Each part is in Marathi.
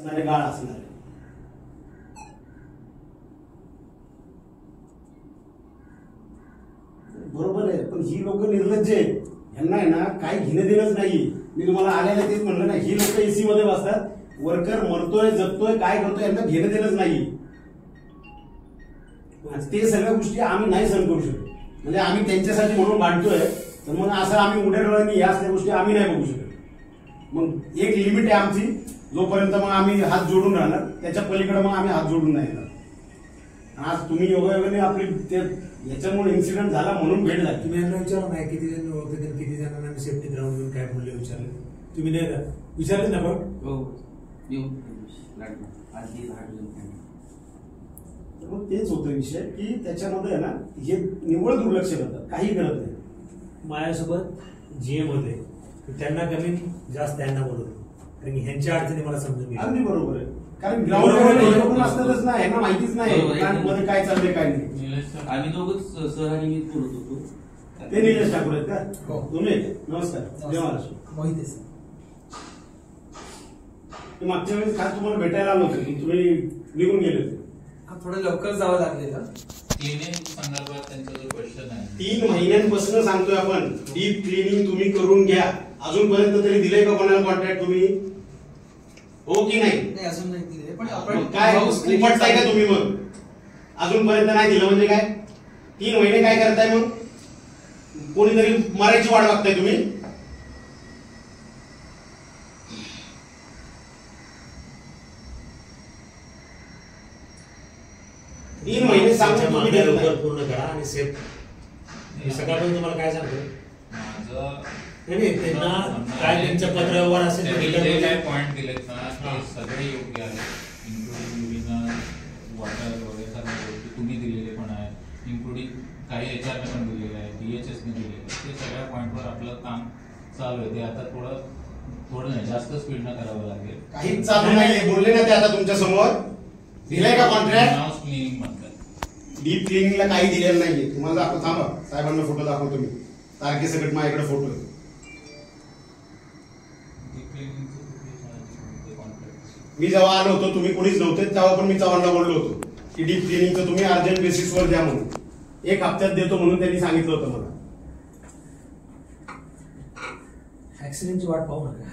असणारे गाळ असणारे. बरोबर आहे, पण ही लोक निर्लज्ज आहेत. यांना आहे ना काही घेणं देणंच नाही. मी तुम्हाला आल्याला तेच म्हणलं ना, ही लोक एसी मध्ये बसतात, वर्कर मरतोय जगतोय काय करतोय यांना घेणं देणंच नाही. ते सगळ्या गोष्टी आम्ही नाही सहन करू शकत. म्हणजे आम्ही त्यांच्यासाठी म्हणून भांडतोय, तर मग असं आम्ही उड्या डोळ्यांनी या असल्या गोष्टी आम्ही नाही बघू शकत. मग एक लिमिट आहे आमची, जोपर्यंत मग आम्ही हात जोडून राहणार, त्याच्या पलीकडे मग आम्ही हात जोडून नाही राहणार. आज तुम्ही योगायोगाने आपली याच्यामुळे इन्सिडेंट झाला म्हणून भेट झाली. तुम्ही यांना विचारलं नाही किती जण ओळखते, किती जणांना मी सेफ्टी ग्राउंड घेऊन काय बोलले विचारले? तुम्ही नाही ना विचारले ना? पण मग तेच होतं विषय की त्याच्यामध्ये आहे ना हे निव्वळ दुर्लक्ष करतात, काही करत नाही. माझ्यासोबत जीएम होते, त्यांना कमी जास्त त्यांना बोलवतो, कारण की ह्यांच्या अडचणी मला समजून घ्या. अगदी बरोबर आहे, कारण ग्राउंड असतातच ना, ह्यांना माहितीच नाही मध्ये काय चाललंय काय नाही. आम्ही दोघंच सहकारी बोलत होतो. ते निलेश ठाकूर आहेत का तुम्ही? नमस्कार, जय महाराष्ट्र. माहिती आहे मागच्या वेळेस खास तुम्हाला भेटायला आलो होतो, तुम्ही निघून गेले होते. थोडं लवकर जावं लागलेलं. संदर्भात त्यांचा जो क्वेश्चन आहे, 3 महिन्यांपासून सांगतोय आपण डीप क्लिनिंग तुम्ही करून घ्या. अजूनपर्यंत तरी दिलंय का कोणाला कॉन्ट्रॅक्ट तुम्ही? हो की नाही? अजून नाही दिले, पण आपण काय उपटताय का तुम्ही? मग अजूनपर्यंत नाही दिलं म्हणजे काय? 3 महिने काय करताय? मग कोणीतरी मरायची वाट बघताय तुम्ही? तीन महिने पूर्ण करा आणि सेफ. सकाळपर्यंत तुम्हाला काय सांगतो त्यांना काय त्यांच्या पत्रावर असेल काय पॉईंट दिलेत ना ते सगळे योग्य आहेत, इन्क्लुडिंग वॉटर वगैरे सर्व गोष्टी तुम्ही दिलेले पण आहेत, इन्क्लुडिंग काही एचआरने पण दिलेले आहे, DHSने दिलेले आहे. ते सगळ्या पॉईंटवर आपलं काम चालू आहे. ते आता थोडं नाही जास्त स्पीडनं करावं लागेल. काहीच चालू नाही बोलले ना ते आता तुमच्या समोर. दिलंय का कॉन्ट्रॅक्ट? क्लिनिंग म्हणतात. डीप क्लिनिंगला काही दिलेलं नाहीये. तुम्हाला दाखव, थांबा, साहेबांना फोटो दाखवतो मी. तारखेसकट माझ्याकडे फोटो आहे. मी जेव्हा आलो होतो तुम्ही कोणीच नव्हते, तेव्हा पण मी चव्हाणला बोललो होतो की डीप क्लिनिंगचं तुम्ही अर्जंट बेसिसवर द्या म्हणून. 1 हप्त्यात देतो म्हणून त्यांनी सांगितलं होतं मला. ऍक्सिडेंटची वाट पाहू नका.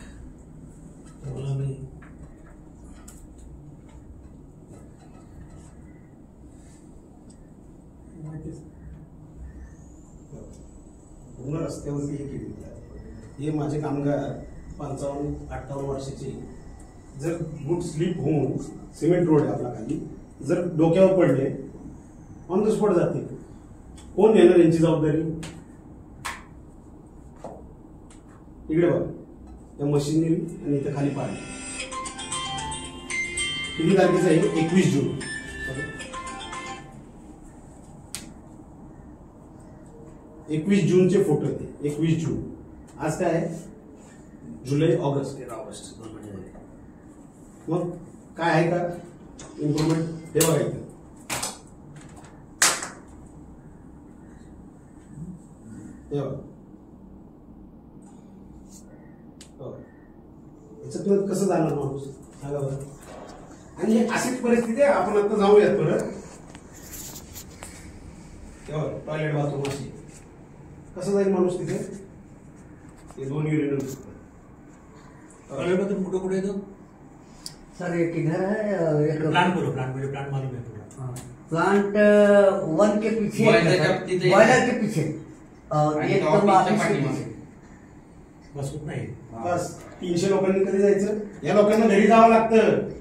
पूर्ण रस्त्यावरती हे केली. हे माझे कामगार 55-58 वर्षाचे, जर बूट स्लिप होऊन सिमेंट रोड आहे आपला खाली, जर डोक्यावर पडले ऑन द स्पॉट जाते. कोण घेणार यांची जबाबदारी? इकडे बघा, त्या मशिनरी आणि इथे खाली पाणी. किती तारखेचं आहे? 21 जून. 21 जूनचे फोटो येते. 21 जून. आज काय आहे? जुलै, ऑगस्ट. 13 ऑगस्ट 2 महिने झाले. मग काय आहे का इम्प्रुव्हमेंट? हे बघायचं. याच्यातून कसं जाणार माणूस सांगा बरं. आणि अशीच परिस्थिती आहे. आपण आता जाऊयात परत. टॉयलेट बाथरूम अशी कसं जाईल माणूस तिथे? हे 2 युरिनल. टॉयलेट बाथरूम कुठे कुठे येतो सर? एक इधर है, एक प्लांट मुझे प्लांट मालूम है पूरा. प्लांट 1 के पीछे, बॉयलर के पीछे, और एक तो ऑफिस के पीछे. बस उतना ही. बस 300 लोकांनी कधी जायचं? या लोकांना घरी जावं लागतं.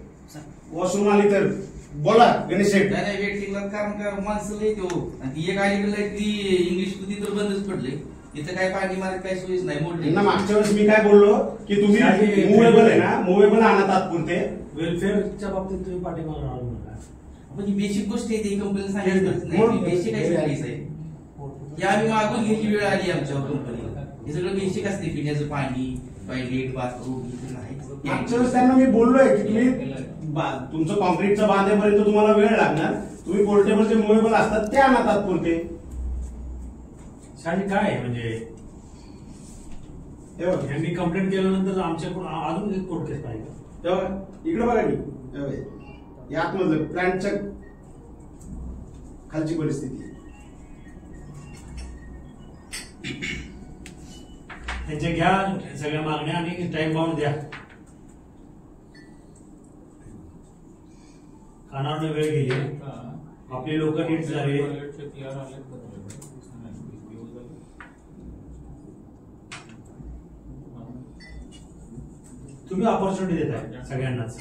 वॉशरूम आली तर बोला गणेश शेठ. नाही वेटिंगला कारण माणसं लई हो. आणि एक आली ती इंग्लिश ती तर बंदच पडले. इथं काय पाणी मारत काही सोयीच नाही. मोठे मागच्या वेळेस मी काय बोललो की तुम्ही मुव्हेबल आहे ना, मुव्हेबल आणा तात्पुरते. वेलफेअरच्या बाबतीत तुम्ही पाठीमागे राहू नका. म्हणजे बेसिक गोष्टी आहे. कंपनी सांगितलं बेसिक आहे. या आम्ही मागून घ्यायची वेळ आली आमच्यावर कंपनीला. हे सगळं बेसिक असते. पिण्याचं पाणी, टॉयलेट, बाथरूम. मागच्या वेळेस त्यांना मी बोललोय की तुम्ही तुमचं कॉन्क्रीटचं बांधेपर्यंत तुम्हाला वेळ लागणार. तुम्ही पोर्टेबल जे मुव्हेबल असतात ते आणा तात्पुरते. शाही काय म्हणजे यांनी कंप्लेंट केल्यानंतर आमच्याकडून अजून एक कोर्ट केस पाहिजे. तेव्हा इकडे बघा की तेव्हा या आतमधलं प्लॅनच्या खालची परिस्थिती. त्यांच्या घ्या सगळ्या मागण्या आणि टाइम बाउंड द्या. कानावर वेळ गेली, आपले लोक नीट झाले. तुम्ही ऑपॉर्च्युनिटी देताय सगळ्यांनाच.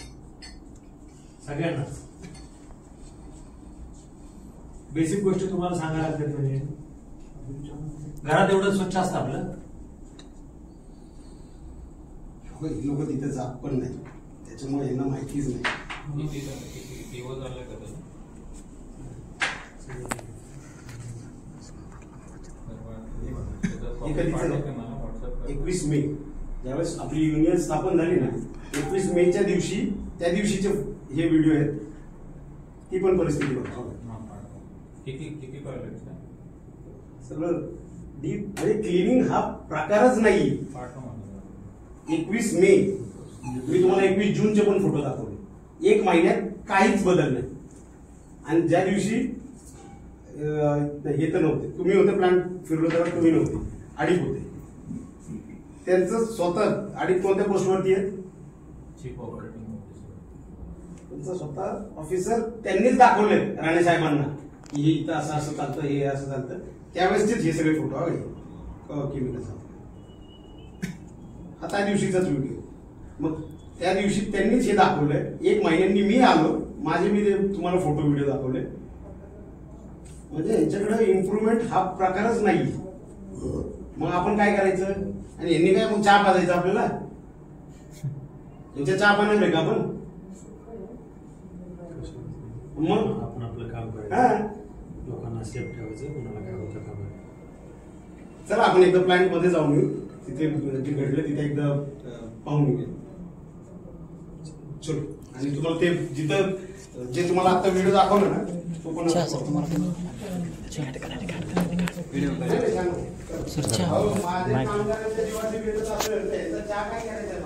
बेसिक गोष्टी तुम्हाला सांगायला लागतात. म्हणजे घरात एवढं स्वच्छ असतं आपलं. लोक तिथे जात पण नाही, त्याच्यामुळे यांना माहितीच नाही. मला 21 मे ज्यावेळेस आपली युनियन स्थापन झाली ना, 21 मेच्या दिवशी त्या दिवशीचे हे व्हिडिओ आहेत. ती पण परिस्थिती बघा. किती टॉयलेट सगळं डीप म्हणजे क्लिनिंग हा प्रकारच नाही. 21 मे मी तुम्हाला 21 जूनचे पण फोटो दाखवले. एक महिन्यात काहीच बदल नाही. आणि ज्या दिवशी हे तर नव्हते, तुम्ही होते प्लांट फिरलो तेव्हा तुम्ही नव्हते, अडीप होते. त्यांचं स्वतः अडीप कोणत्या पोस्टवरती आहेत? Chief operating officer. त्यांचं स्वतः ऑफिसर त्यांनीच दाखवले राणे साहेबांना की हे इथं असं असं चालतं, हे असं चालतं. त्यावेळेसचेच हे सगळे फोटो हवे हा त्या दिवशीचाच व्हिडिओ. मग त्या दिवशी त्यांनीच हे दाखवलंय. एक महिन्यांनी मी आलो, मी ते तुम्हाला फोटो व्हिडिओ दाखवले. म्हणजे यांच्याकडे इम्प्रुव्हमेंट हा प्रकारच नाही. मग आपण काय करायचं? आणि यांनी काय मग चहा पाजायचं आपल्याला? यांच्या चहा पाण्यावर का आपण? मग आपण आपलं काम करायचं, लोकांना सेफ ठेवायचं, कोणाला काय होतं का. चला आपण एकदा प्लॅन्ट मध्ये जाऊन येऊ, तिथे जे घडलं तिथे एकदा पाहून येऊ. चलो. आणि तुम्हाला ते जिथं जे तुम्हाला आता व्हिडिओ दाखवला ना तो पण माझ्या कामगारांच्या जीवाचे व्हिडिओ चालू आहे. चहा काय करायचं?